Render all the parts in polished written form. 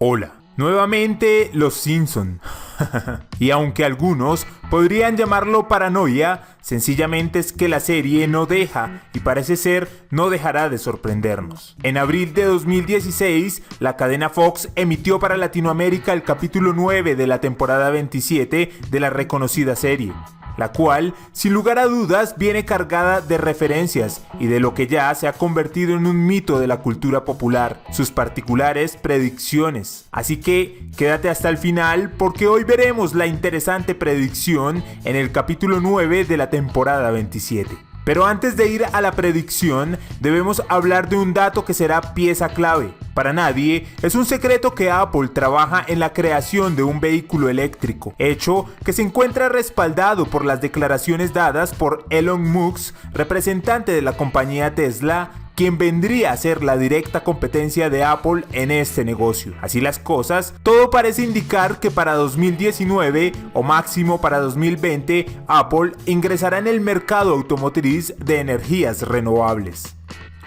Hola, nuevamente Los Simpson. Y aunque algunos podrían llamarlo paranoia, sencillamente es que la serie no deja y parece ser no dejará de sorprendernos. En abril de 2016, la cadena Fox emitió para Latinoamérica el capítulo 9 de la temporada 27 de la reconocida serie, la cual, sin lugar a dudas, viene cargada de referencias y de lo que ya se ha convertido en un mito de la cultura popular, sus particulares predicciones. Así que quédate hasta el final porque hoy veremos la interesante predicción en el capítulo 9 de la temporada 27. Pero antes de ir a la predicción, debemos hablar de un dato que será pieza clave. Para nadie es un secreto que Apple trabaja en la creación de un vehículo eléctrico, hecho que se encuentra respaldado por las declaraciones dadas por Elon Musk, representante de la compañía Tesla, quien vendría a ser la directa competencia de Apple en este negocio. Así las cosas, todo parece indicar que para 2019 o máximo para 2020, Apple ingresará en el mercado automotriz de energías renovables.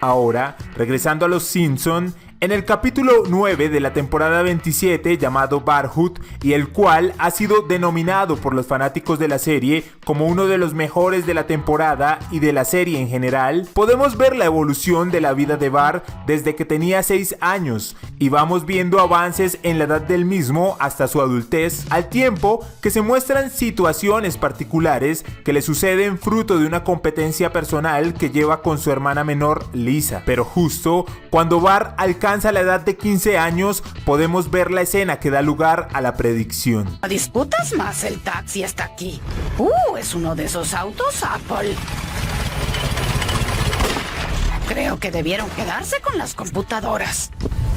Ahora, regresando a Los Simpson, en el capítulo 9 de la temporada 27 llamado Barhood, y el cual ha sido denominado por los fanáticos de la serie como uno de los mejores de la temporada y de la serie en general, podemos ver la evolución de la vida de Bart desde que tenía 6 años y vamos viendo avances en la edad del mismo hasta su adultez, al tiempo que se muestran situaciones particulares que le suceden fruto de una competencia personal que lleva con su hermana menor Lisa. Pero justo cuando Bart alcanza la edad de 15 años, podemos ver la escena que da lugar a la predicción. ¿No disputas más? El taxi está aquí. Es uno de esos autos, Apple. Creo que debieron quedarse con las computadoras.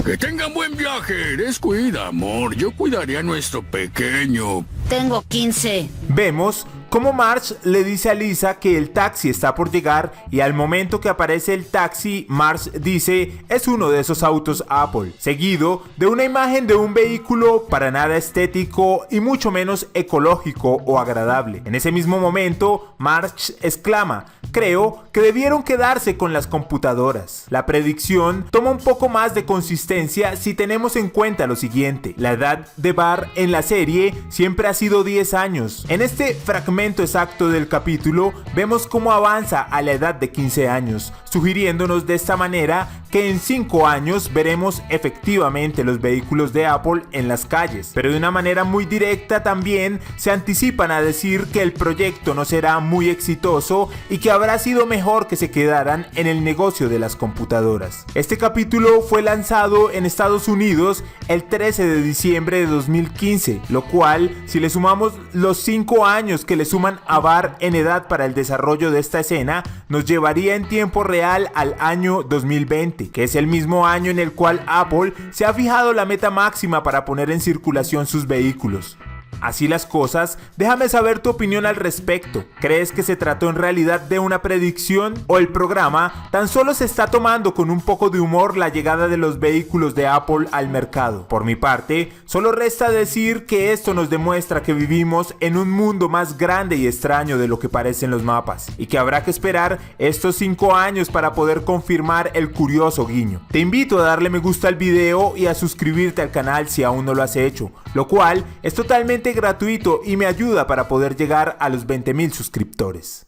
Que tengan buen viaje. Descuida, amor. Yo cuidaré a nuestro pequeño. Tengo 15. Vemos cómo Marge le dice a Lisa que el taxi está por llegar y al momento que aparece el taxi, Marge dice es uno de esos autos Apple, seguido de una imagen de un vehículo para nada estético y mucho menos ecológico o agradable. En ese mismo momento, Marge exclama: creo que debieron quedarse con las computadoras. La predicción toma un poco más de consistencia si tenemos en cuenta lo siguiente: la edad de Bart en la serie siempre ha sido 10 años. En este fragmento exacto del capítulo vemos cómo avanza a la edad de 15 años, sugiriéndonos de esta manera que en 5 años veremos efectivamente los vehículos de Apple en las calles. Pero de una manera muy directa también se anticipan a decir que el proyecto no será muy exitoso y que habrá sido mejor que se quedaran en el negocio de las computadoras. Este capítulo fue lanzado en Estados Unidos el 13 de diciembre de 2015, lo cual, si le sumamos los 5 años que le suman a Bart en edad para el desarrollo de esta escena, nos llevaría en tiempo real al año 2020, que es el mismo año en el cual Apple se ha fijado la meta máxima para poner en circulación sus vehículos. Así las cosas, déjame saber tu opinión al respecto. ¿Crees que se trató en realidad de una predicción o el programa tan solo se está tomando con un poco de humor la llegada de los vehículos de Apple al mercado? Por mi parte, solo resta decir que esto nos demuestra que vivimos en un mundo más grande y extraño de lo que parecen los mapas y que habrá que esperar estos 5 años para poder confirmar el curioso guiño. Te invito a darle me gusta al video y a suscribirte al canal si aún no lo has hecho, lo cual es totalmente gratuito y me ayuda para poder llegar a los 20,000 suscriptores.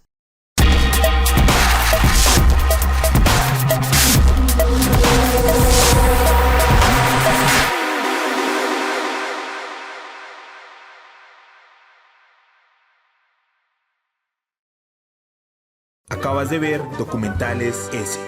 Acabas de ver Documentales S.